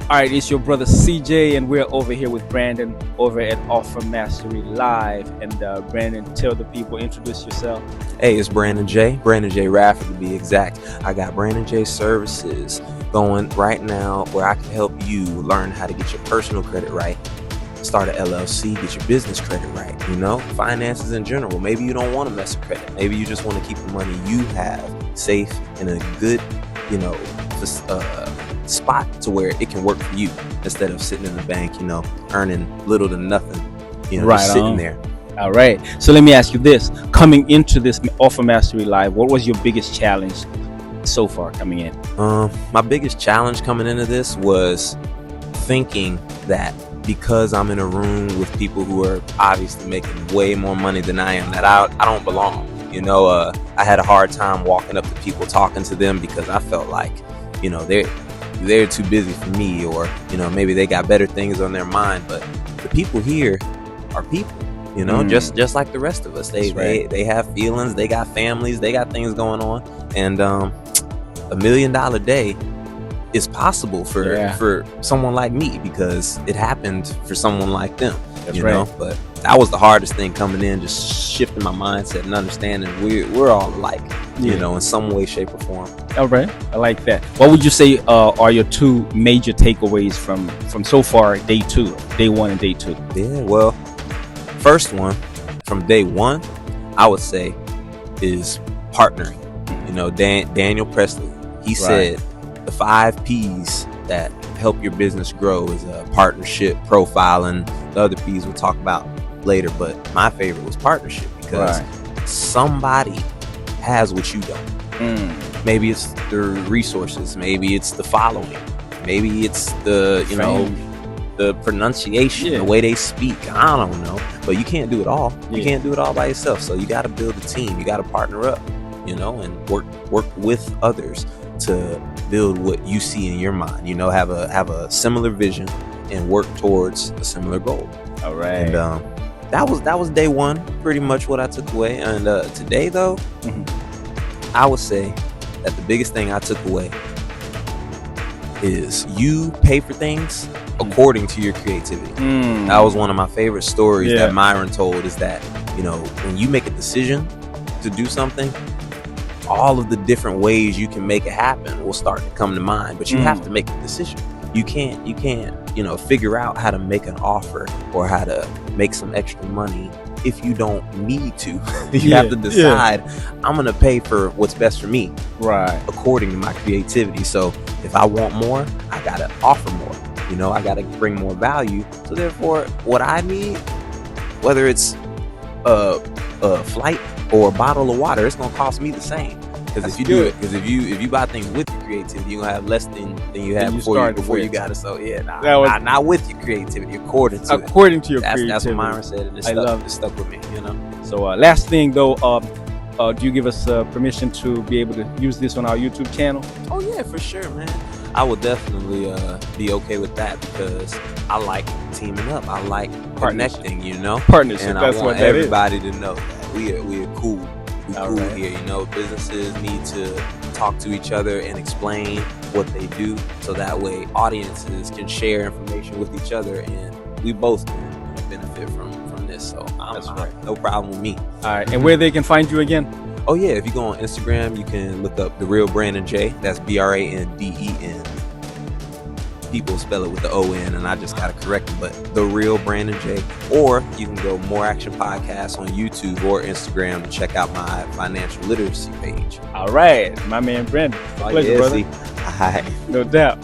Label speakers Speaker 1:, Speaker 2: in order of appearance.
Speaker 1: All right, it's your brother CJ, and we're over here with Branden over at Offer Mastery Live. And Branden, tell the people, introduce yourself.
Speaker 2: Hey, it's Branden J. Rafford to be exact. I got Branden J services going right now where I can help you learn how to get your personal credit right, start an LLC, get your business credit right, finances in general. Maybe you don't want to mess with credit. Maybe you just want to keep the money you have safe in a good, spot to where it can work for you instead of sitting in the bank, earning little to nothing, just sitting there.
Speaker 1: All right. So let me ask you this. Coming into this Offer Mastery Live, what was your biggest challenge so far coming in?
Speaker 2: My biggest challenge coming into this was thinking that because I'm in a room with people who are obviously making way more money than I am, that I don't belong. I had a hard time walking up to people, talking to them, because I felt like, they're too busy for me, or maybe they got better things on their mind. But the people here are people, just like the rest of us. They have feelings, they got families, they got things going on, and $1 million day is possible for someone like me, because it happened for someone like them. That's right. But that was the hardest thing coming in, just shifting my mindset and understanding we're all alike, in some way, shape, or form.
Speaker 1: All right, I like that. What would you say are your two major takeaways from so far, day one and day two?
Speaker 2: Yeah, well, first one from day one, I would say, is partnering. Daniel Presley, he said the 5 P's that help your business grow is a partnership, profiling. The other P's we'll talk about later, but my favorite was partnership, because somebody has what you don't. Maybe it's the resources, maybe it's the following, maybe it's the the pronunciation, the way they speak. I don't know, but you can't do it all. You can't do it all by yourself. So you got to build a team. You got to partner up, and work with others to build what you see in your mind. Have a similar vision and work towards a similar goal.
Speaker 1: All right.
Speaker 2: And that was day one, pretty much what I took away. And today, though, I would say that the biggest thing I took away is you pay for things according to your creativity. That was one of my favorite stories that Myron told, is that, when you make a decision to do something, all of the different ways you can make it happen will start to come to mind, but you have to make a decision. You can't, figure out how to make an offer or how to make some extra money if you don't need to. You have to decide, I'm going to pay for what's best for me, according to my creativity. So if I want more, I got to offer more. I got to bring more value. So therefore, what I need, whether it's a flight or a bottle of water, it's going to cost me the same. Because if you buy things with your creativity, you're gonna have less than you had before you got it. So not with your creativity, according to your creativity. That's what Myron said, and it stuck with me.
Speaker 1: So last thing though, do you give us permission to be able to use this on our YouTube channel?
Speaker 2: Oh yeah, for sure, man. I would definitely be okay with that, because I like teaming up. I like connecting.
Speaker 1: Partnership.
Speaker 2: And
Speaker 1: that's
Speaker 2: I want
Speaker 1: what that
Speaker 2: everybody
Speaker 1: is.
Speaker 2: to know that we are cool. Here, businesses need to talk to each other and explain what they do, so that way audiences can share information with each other, and we both can benefit from this. So no problem with me.
Speaker 1: All right, and where they can find you again?
Speaker 2: Oh yeah, if you go on Instagram, you can look up The Real Branden J. That's Branden. People spell it with the O-N, and I just got to correct it, but The Real Branden J. Or you can go More Action Podcast on YouTube or Instagram to check out my financial literacy page.
Speaker 1: All right, my man Branden. Pleasure, brother.
Speaker 2: Hi.
Speaker 1: No doubt.